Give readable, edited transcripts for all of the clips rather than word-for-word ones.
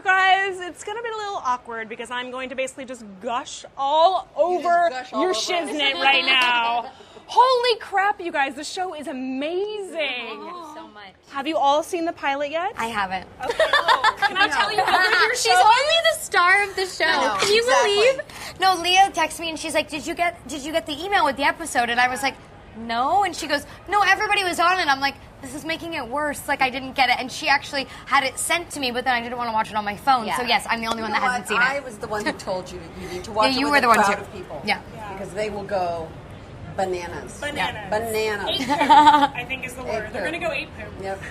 guys, it's going to be a little awkward because I'm going to basically just gush all over your shiznit right now. Holy crap, you guys, the show is amazing. Thank you so much. Have you all seen the pilot yet? I haven't. Okay. Can I tell you how good your show She's only the star of the show. No, Can you exactly. believe? No, Leah texted me and she's like, did you get the email with the episode? And I was like, no. And she goes, no, everybody was on it. I'm like, this is making it worse. Like, I didn't get it. And she actually had it sent to me, but then I didn't want to watch it on my phone. Yeah. So yes, I'm the only one that hasn't seen it. I was the one who told you need to watch Yeah, you it were with the a one crowd too. of people. Yeah. Because they will go bananas. Bananas. Bananas. Ape poop, I think is the word. Ape They're going to poop. go ape poop. Yep.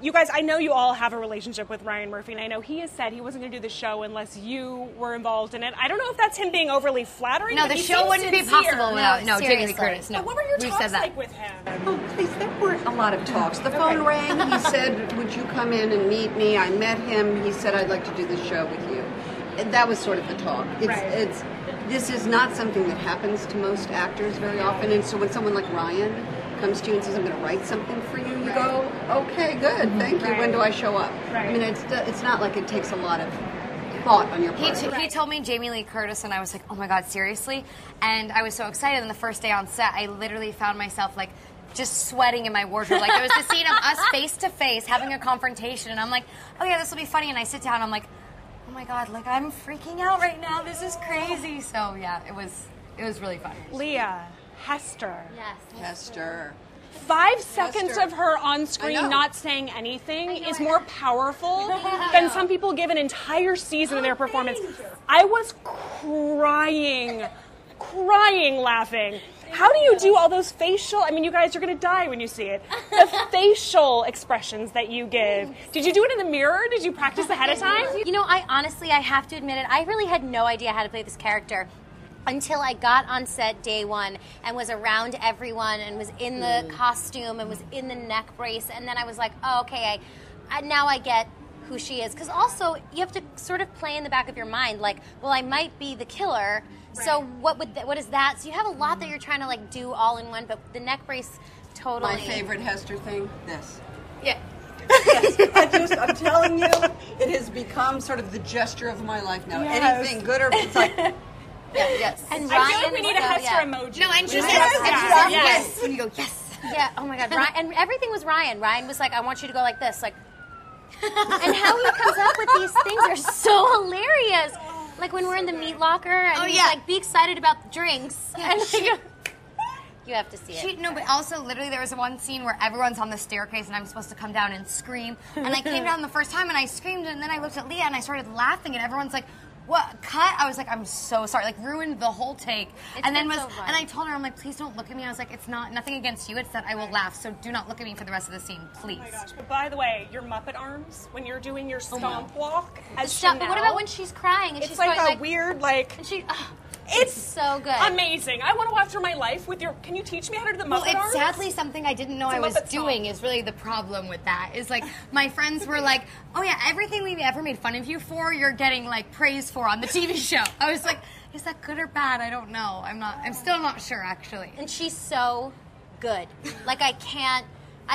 You guys, I know you all have a relationship with Ryan Murphy, and I know he has said he wasn't going to do the show unless you were involved in it. I don't know if that's him being overly flattering. No, but the he show seems wouldn't be sincere. possible without Jamie Lee seriously. Curtis. No, But what were your we've talks said that. like with him? Oh, please, there weren't a lot of talks. The phone rang. He said, would you come in and meet me? I met him. He said, I'd like to do this show with you. And that was sort of the talk. This is not something that happens to most actors very often. And so when someone like Ryan comes to you and says, I'm going to write something for you, you go, okay, good, thank you. When do I show up? Right. I mean, it's not like it takes a lot of thought on your part. He told me Jamie Lee Curtis, and I was like, oh my God, seriously? And I was so excited. And the first day on set, I literally found myself like just sweating in my wardrobe. Like, there was the scene of us face to face having a confrontation, and I'm like, oh yeah, this will be funny. And I sit down, and I'm like, oh my God, like I'm freaking out right now. This is crazy. So yeah, it was really fun. Leah, Hester. Yes. Hester. 5 seconds Hester. of her on I screen know. not saying anything is more powerful than some people give an entire season of their performance. I was crying laughing. How do you do all those facial, I mean, you guys are going to die when you see it, the facial expressions that you give. Did you do it in the mirror? Did you practice ahead of time? You know, I have to admit it, I really had no idea how to play this character until I got on set day one and was around everyone and was in the costume and was in the neck brace, and then I was like, oh, okay, now I get who she is. Because also, you have to sort of play in the back of your mind, like, well, I might be the killer, so what is that? So you have a lot that you're trying to like do all in one, but the neck brace totally. My favorite Hester thing, this. Yeah. Yes, I'm telling you, it has become sort of the gesture of my life now. Yes. Anything good or it's like, yes. And I feel like we Ryan need a was- Hester yeah. emoji. No, and she Yes. says, Yes. yes. And you go, yes. Yeah, oh my God, Ryan, and everything was Ryan. Ryan was like, I want you to go like this, like, and how he comes up with these things are so hilarious. Like when we're in the meat locker and he's like, be excited about the drinks. And you have to see it. No, but also literally there was one scene where everyone's on the staircase and I'm supposed to come down and scream. And I came down the first time and I screamed, and then I looked at Leah and I started laughing, and everyone's like, what, cut? I was like, I'm so sorry. Like, ruined the whole take. And then been so fun. and I told her, I'm like, please don't look at me. I was like, it's nothing against you. It's that I will laugh. So do not look at me for the rest of the scene, please. Oh my gosh. But by the way, your Muppet arms, when you're doing your stomp walk as Stop, Chanel, but what about when she's crying and it's she's like going a weird, like, and she, it's so good. amazing. I want to walk through my life with your, can you teach me how to do the Muppet Well, it's arms? sadly something I didn't know It's a I was Muppet doing song. is really the problem with that. Is like, my friends were like, oh yeah, everything we've ever made fun of you for, you're getting like praise for on the TV show. I was like, is that good or bad? I don't know. I'm still not sure, actually. And she's so good. Like, I can't.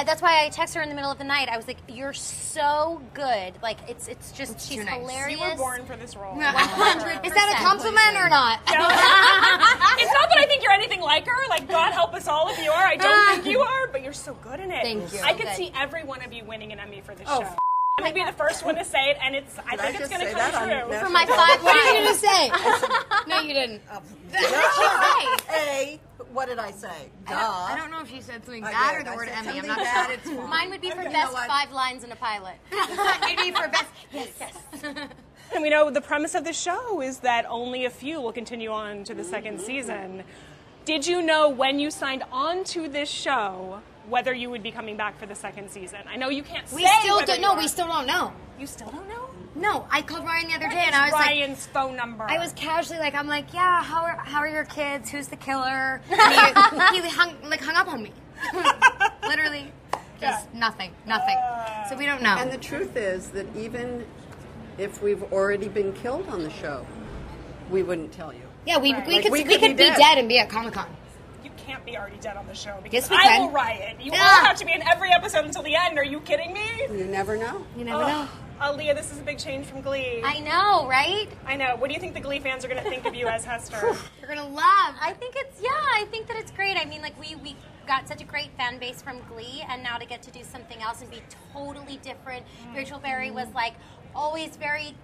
That's why I text her in the middle of the night. I was like, "You're so good. Like, it's just It's she's too nice. hilarious." You were born for this role. 100%. Is that a compliment or not? It's not that I think you're anything like her. Like, God help us all if you are. I don't think you are, but you're so good in it. Thank you. I could Good. see every one of you winning an Emmy for this Oh, show. I'm going to be the first one to say it, and I think it's just going to say come that on true. national For my 5 What are you lines. gonna say? No, you didn't. A, what did I say? Duh. I don't know if you said something I bad did. or the I word said Emmy. I'm something not bad, sure. it's fine. Mine would be for Okay, best you know what? 5 lines in a pilot. Maybe for best. Yes. And we know the premise of the show is that only a few will continue on to the second season. Did you know when you signed on to this show whether you would be coming back for the second season? I know you can't say We still whether don't you know. are. We still don't know. You still don't know? No, I called Ryan the other day What and is I was like, Ryan's phone number. I was casually like, I'm like, yeah, how are your kids? Who's the killer? And he hung up on me. Literally, just nothing. So we don't know. And the truth is that even if we've already been killed on the show, we wouldn't tell you. Yeah, we Like, could we be could be dead and be at Comic-Con. can't be already dead on the show because Yes, we I can. will riot. You all Yeah. have to be in every episode until the end. Are you kidding me? You never know. You never know. Leah, this is a big change from Glee. I know, right? I know. What do you think the Glee fans are going to think of you as Hester? You're gonna love. I think that it's great. I mean, like we got such a great fan base from Glee, and now to get to do something else and be totally different. Rachel Berry was like always very,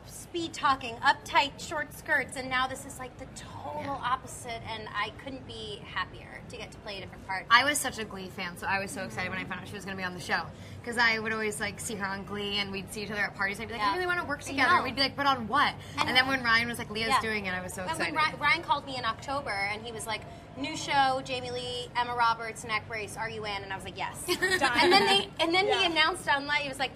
speed talking, uptight, short skirts, and now this is like the total opposite, and I couldn't be happier to get to play a different part. I was such a Glee fan, so I was so excited when I found out she was going to be on the show. Because I would always like see her on Glee, and we'd see each other at parties. I'd be like, I really want to work together. know. And we'd be like, but on what? And then when Ryan was like, Leah's Yeah. doing it, I was so And excited. when Ryan called me in October, and he was like, "New show, Jamie Lee, Emma Roberts, Neck Brace, are you in?" And I was like, "Yes." And then he announced online, he was like,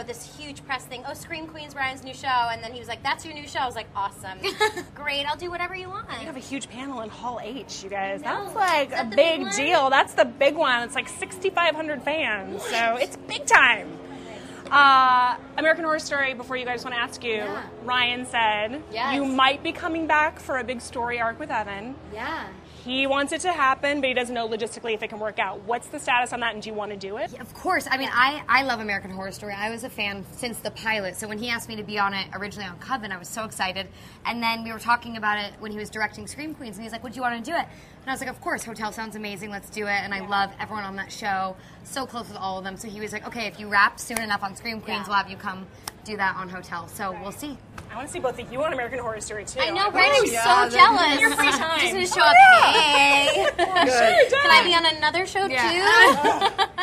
this huge press thing. Oh, Scream Queens, Ryan's new show. And then he was like, "That's your new show." I was like, "Awesome, great. I'll do whatever you want." You have a huge panel in Hall H, you guys. I know. That's like Is that a the big big one? deal. That's the big one. It's like 6,500 fans, so it's big time. American Horror Story, before you guys want to ask you, Ryan said Yes. you might be coming back for a big story arc with Evan. Yeah. He wants it to happen, but he doesn't know logistically if it can work out. What's the status on that, and do you want to do it? Of course. I mean, I love American Horror Story. I was a fan since the pilot. So when he asked me to be on it originally on Coven, I was so excited. And then we were talking about it when he was directing Scream Queens, and he's like, would you want to do it? And I was like, of course. Hotel sounds amazing. Let's do it. And I love everyone on that show. So close with all of them. So he was like, okay, if you wrap soon enough on Scream Queens, we'll have you come do that on Hotel. So we'll see. I want to see both of you on American Horror Story, too. I know, right? I'm yeah, so jealous. In your free time. Just gonna show up. Hey, Sure, can I be on another show too?